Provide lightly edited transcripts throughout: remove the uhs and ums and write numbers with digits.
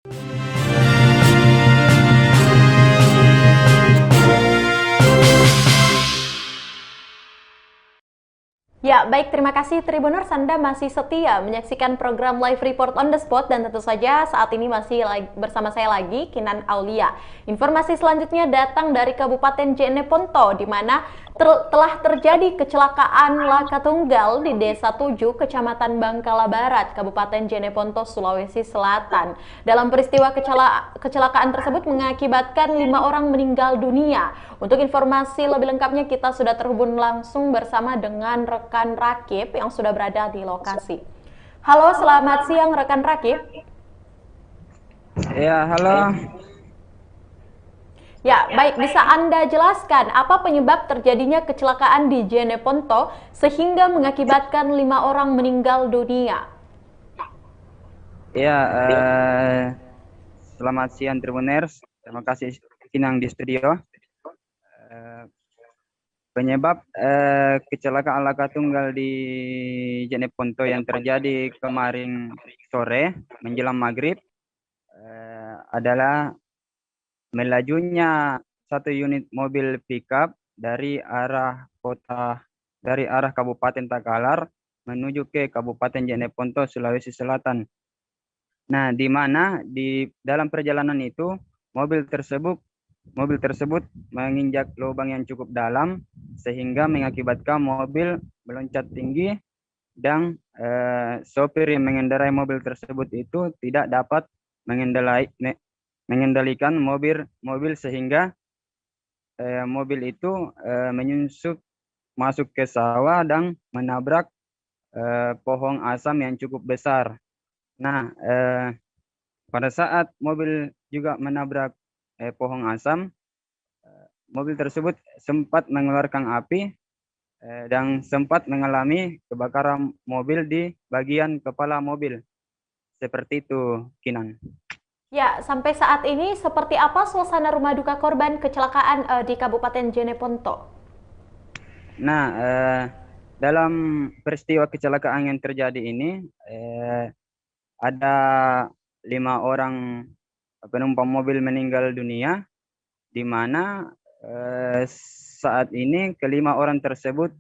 Ya, baik, terima kasih Tribuners, Anda masih setia menyaksikan program Live Report on the Spot dan tentu saja saat ini masih bersama saya lagi, Kinan Aulia. Informasi selanjutnya datang dari Kabupaten Jeneponto, di mana telah terjadi kecelakaan laka tunggal di Desa 7, Kecamatan Bangkala Barat, Kabupaten Jeneponto, Sulawesi Selatan. Dalam peristiwa kecelakaan tersebut mengakibatkan 5 orang meninggal dunia. Untuk informasi lebih lengkapnya kita sudah terhubung langsung bersama dengan rekan Rakib yang sudah berada di lokasi. Halo, selamat siang rekan Rakib. Ya, halo. Ya, baik, bisa Anda jelaskan apa penyebab terjadinya kecelakaan di Jeneponto sehingga mengakibatkan 5 orang meninggal dunia? Ya, selamat siang Tribuners. Terima kasih Kinang di studio. Penyebab kecelakaan laka tunggal di Jeneponto yang terjadi kemarin sore menjelang maghrib adalah melajunya satu unit mobil pickup dari arah Kabupaten Takalar menuju ke Kabupaten Jeneponto, Sulawesi Selatan. Nah, di mana di dalam perjalanan itu mobil tersebut menginjak lubang yang cukup dalam sehingga mengakibatkan mobil meloncat tinggi dan sopir yang mengendarai mobil tersebut itu tidak dapat mengendalikan mobil sehingga mobil itu menyusup masuk ke sawah dan menabrak pohon asam yang cukup besar. Nah, pada saat mobil juga menabrak pohon asam, mobil tersebut sempat mengeluarkan api dan sempat mengalami kebakaran mobil di bagian kepala mobil. Seperti itu, Kinan. Ya, sampai saat ini seperti apa suasana rumah duka korban kecelakaan di Kabupaten Jeneponto? Nah, dalam peristiwa kecelakaan yang terjadi ini, ada 5 orang penumpang mobil meninggal dunia, di mana saat ini kelima orang tersebut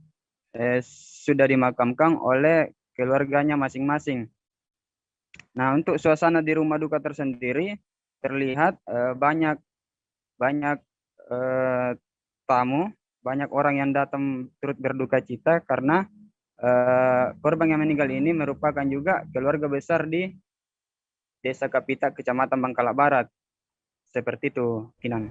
sudah dimakamkan oleh keluarganya masing-masing. Nah, untuk suasana di rumah duka tersendiri terlihat banyak tamu, banyak orang yang datang turut berduka cita karena korban yang meninggal ini merupakan juga keluarga besar di Desa Kapita, Kecamatan Bangkala Barat. Seperti itu, Kinan.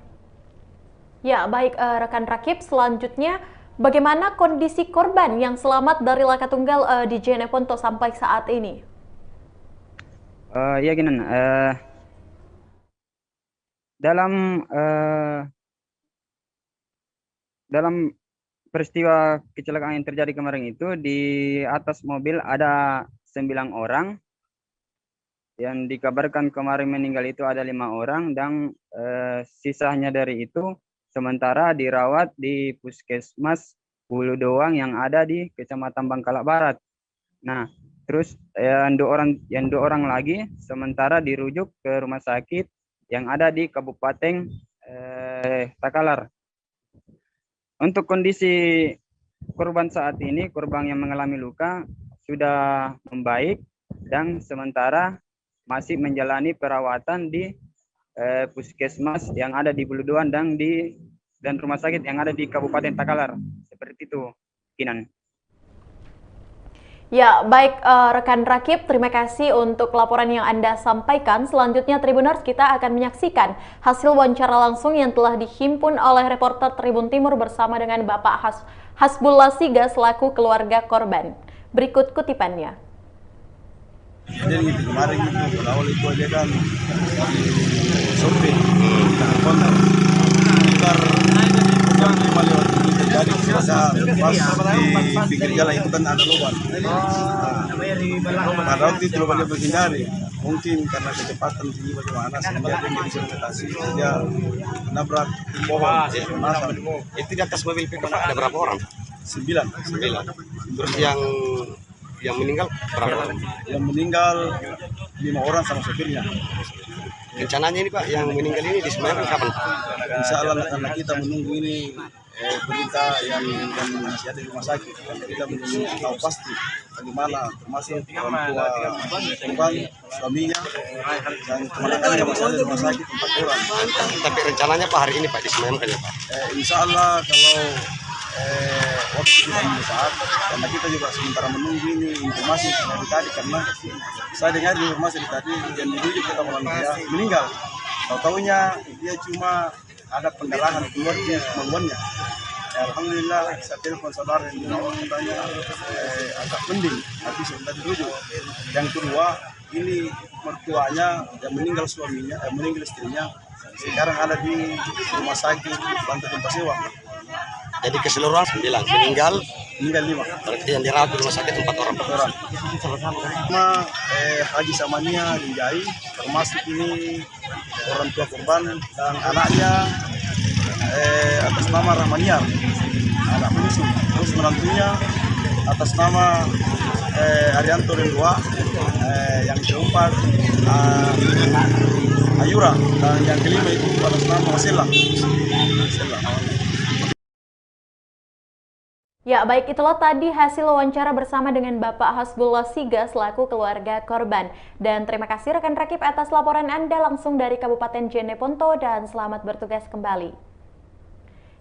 Ya, baik rekan Rakib, selanjutnya bagaimana kondisi korban yang selamat dari laka tunggal di Jeneponto sampai saat ini? Ya, Kinan. Dalam peristiwa kecelakaan yang terjadi kemarin itu, di atas mobil ada 9 orang. Yang dikabarkan kemarin meninggal itu ada 5 orang dan sisanya dari itu sementara dirawat di Puskesmas Hulu Doang yang ada di Kecamatan Bangkala Barat. Nah, terus yang dua orang lagi sementara dirujuk ke rumah sakit yang ada di Kabupaten Takalar. Untuk kondisi korban saat ini, korban yang mengalami luka sudah membaik dan sementara masih menjalani perawatan di puskesmas yang ada di Buludoan dan rumah sakit yang ada di Kabupaten Takalar. Seperti itu, Kinan. Ya, baik rekan Rakib, terima kasih untuk laporan yang Anda sampaikan. Selanjutnya Tribuners, kita akan menyaksikan hasil wawancara langsung yang telah dihimpun oleh reporter Tribun Timur bersama dengan Bapak Hasbullah Siga selaku keluarga korban. Berikut kutipannya. Jadi kemarin itu awal itu aja kan survei telepon sekitar jam 5 lewat itu terjadi kecelakaan pas di pinggir jalan itu kan ada lubang. Pada waktu itu lubang dia berhindari, mungkin karena kecepatan tinggi bagaimana sehingga dia bisa melintasi, dia menabrak pohon. Itu di atas mobil pickup ada berapa orang? 9. Terus yang meninggal berapa orang? Yang meninggal 5 orang sama sopirnya. Rencananya ini Pak, yang meninggal ini disemayamkan kapan? Insya Allah karena kita menunggu ini berita yang masih ada di rumah sakit. Kita menunggu tahu pasti bagaimana, termasuk orang tua korban, suaminya, dan keponakannya masih ada di rumah sakit 4 orang. Tapi rencananya Pak hari ini Pak disemayamkan ya Pak? Insya Allah kalau waktu kita saat, karena kita juga sementara menunggu ini informasi dari tadi, karena saya dengar di informasi tadi yang dirujuk ke Tamalangkaya meninggal. Tahu-taunya dia cuma ada pendarahan keluar di kemampuannya. Alhamdulillah saya telepon saudara yang dirawat, katanya agak mending, tapi sudah dirujuk. Yang kedua, ini mertuanya yang meninggal suaminya, meninggal istrinya, sekarang ada di rumah sakit Bantu Tempat Sewa. Jadi keseluruhan 9, meninggal 5. berarti yang dirawat di rumah sakit 4 orang. Sama Haji Samania Rinjai, termasuk ini orang tua korban dan anaknya atas nama Rahmaniar, anak penyusu. Terus menantunya atas nama Arianto Rendua, yang keempat Ayura, dan yang kelima itu atas nama Wasila. Ya, baik, itulah tadi hasil wawancara bersama dengan Bapak Hasbullah Siga selaku keluarga korban. Dan terima kasih rekan Rakib atas laporan Anda langsung dari Kabupaten Jeneponto dan selamat bertugas kembali.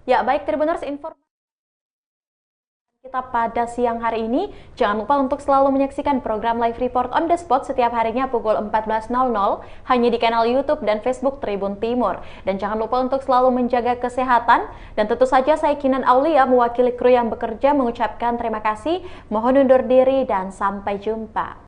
Ya, baik Tribuners, informasi kita pada siang hari ini. Jangan lupa untuk selalu menyaksikan program Live Report on the Spot setiap harinya pukul 14.00 hanya di kanal YouTube dan Facebook Tribun Timur. Dan jangan lupa untuk selalu menjaga kesehatan. Dan tentu saja saya Kinan Aulia mewakili kru yang bekerja mengucapkan terima kasih. Mohon undur diri dan sampai jumpa.